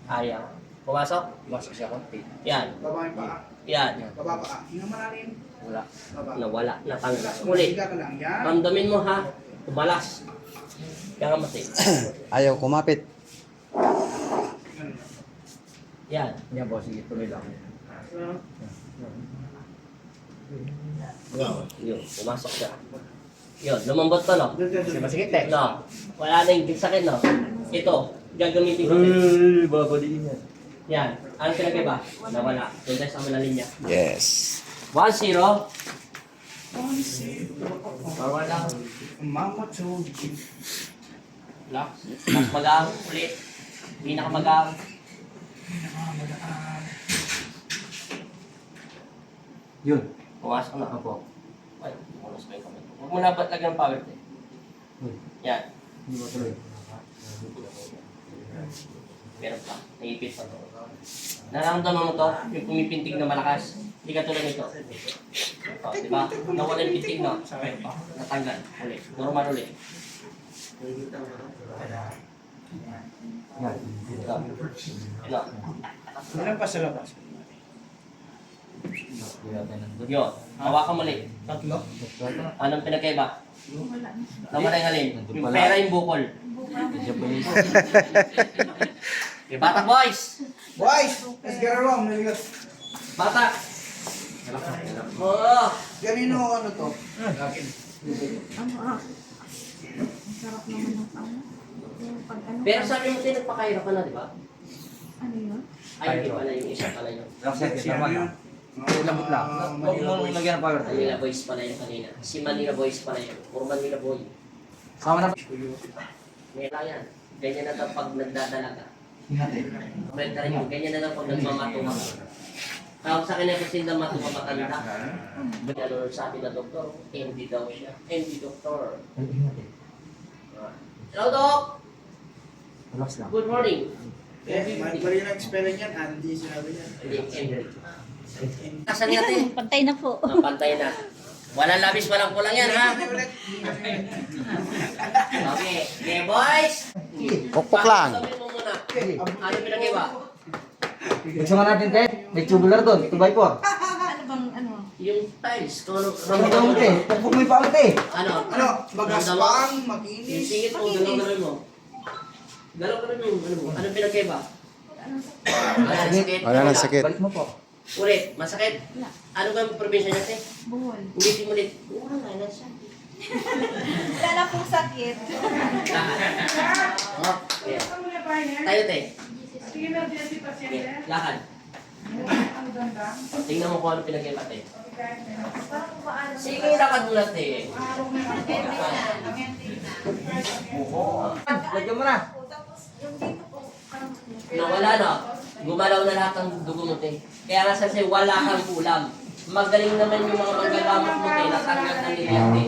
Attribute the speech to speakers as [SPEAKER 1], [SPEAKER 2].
[SPEAKER 1] Ayaw. Pumasok?
[SPEAKER 2] Pumasok siya konti.
[SPEAKER 1] Yan.
[SPEAKER 3] Baba yung paa.
[SPEAKER 1] Yan.
[SPEAKER 3] Baba paa. Hinga malalim.
[SPEAKER 2] Wala.
[SPEAKER 3] Baba.
[SPEAKER 1] Nawala. Natanggal. Ulit.
[SPEAKER 3] Higa ka lang. Yan.
[SPEAKER 1] Ramdamin mo ha. Tumalas. Kaya nga mati.
[SPEAKER 4] Ayaw kumapit.
[SPEAKER 1] Yan.
[SPEAKER 2] Yan po, sige, tuloy lang.
[SPEAKER 1] Yun. Pumasok siya. Yun. Lumambot to no?
[SPEAKER 2] Kasi masikit eh.
[SPEAKER 1] No. Wala na yung sakit no? Ito. Gagamitin ko.
[SPEAKER 2] Babaliin yan.
[SPEAKER 1] Yan. Ano pinag-iba? Nawala. Doon tayo sa kabilang linya.
[SPEAKER 4] Yes.
[SPEAKER 1] 1-0. Wala.
[SPEAKER 3] Mama told you.
[SPEAKER 1] Lock. Mas magang. Ulit. Pinakamagang.
[SPEAKER 2] Yun.
[SPEAKER 1] Pumasok na.
[SPEAKER 2] Apo.
[SPEAKER 1] Ay, pumasok ba yung kamay? Huwag mo na ba't lagyan ng power tape? Yan.
[SPEAKER 2] Hindi mo tuloy.
[SPEAKER 1] Meron pa. Naipit pa to. Nararamdaman mo to? Yung pumipintig na malakas. Hindi ka tulad nito. O, diba? Nawala yung pintig, no? Natanggal. Ulit. Normal ulit.
[SPEAKER 2] Yan.
[SPEAKER 1] Ito.
[SPEAKER 3] Ilan pa sa labas?
[SPEAKER 1] Yun. Hawakan mo ulit.
[SPEAKER 3] Tatlo?
[SPEAKER 1] Anong pinagkaiba? Nawala yung alin? Yung pera yung bukol. Okay, Batak boys!
[SPEAKER 3] Boys! Let's get around.
[SPEAKER 1] Batak! Oo!
[SPEAKER 3] Ganino ano to?
[SPEAKER 5] Ano ah? Ang sarap naman ng ano. Yung pag ano.
[SPEAKER 1] Pero sabi mo tayo nagpakairo ka na, di ba?
[SPEAKER 5] Ano yun?
[SPEAKER 1] Ay, hindi pala yung isa pala yun.
[SPEAKER 2] Roxette, naman na. Lambot lang. Huwag mo lagyan ng power.
[SPEAKER 1] Manila Boys pala yung kanina. Si Manila Boys pala yun. Puro Manila Boy.
[SPEAKER 2] Sama na.
[SPEAKER 1] Meron yan. Ganyan na daw pag nagdadala ka.
[SPEAKER 2] Ingatan.
[SPEAKER 1] Komenta rin yung ganyan na daw pag nagmamatuwa ka. Tawag sa akin na kasi na matuwa matanda. Ano sabi na doktor? Hindi daw siya. Hindi doktor.
[SPEAKER 2] Ingatan.
[SPEAKER 1] Hello, Doc!
[SPEAKER 2] Relax lang.
[SPEAKER 1] Good morning.
[SPEAKER 3] Mali yung spelling yan. Andy sinabi niya.
[SPEAKER 1] Hindi, Henry. Kasan natin?
[SPEAKER 5] Pantay na po.
[SPEAKER 1] Pantay na. Walang labis, walang kulang yan, ha? Okay. Okay, boys!
[SPEAKER 4] Pukpok lang.
[SPEAKER 1] Sabihin mo muna. Ano pinag-iba?
[SPEAKER 2] Gusto nga natin, te. May tubular doon. 2x4.
[SPEAKER 5] Ano bang ano?
[SPEAKER 1] Yung tiles. Kung ano,
[SPEAKER 2] Ramdam mo, te. Pukpok mo yung pangit, te.
[SPEAKER 1] ano?
[SPEAKER 3] Ano? Magaspang,
[SPEAKER 1] Yung
[SPEAKER 3] makinis.
[SPEAKER 1] singit mo, galaw-galaw mo. Galaw-galaw mo, ano mo? Ano pinag-iba? Wala nang sakit.
[SPEAKER 4] Wala nang sakit.
[SPEAKER 2] Balik mo po.
[SPEAKER 1] Ulit, masakit.
[SPEAKER 5] Wala.
[SPEAKER 1] Ano ba ang probinsya niya, te?
[SPEAKER 5] Buhol.
[SPEAKER 1] Ulitin mo ulit. Wala na siya.
[SPEAKER 5] Wala na pong sakit.
[SPEAKER 1] Okay. Tayo, te. Okay, lakad. Tingnan mo kung ano pinag-iba, te. Sige, lakad mo lang, te.
[SPEAKER 2] Lagyan mo na.
[SPEAKER 1] Nawala na. Gumalaw na lahat ng dugo mo, te. Kaya nga sa'yo, wala kang kulam. Magaling naman yung mga manggagamot mo, te. Natanggal na nila, te.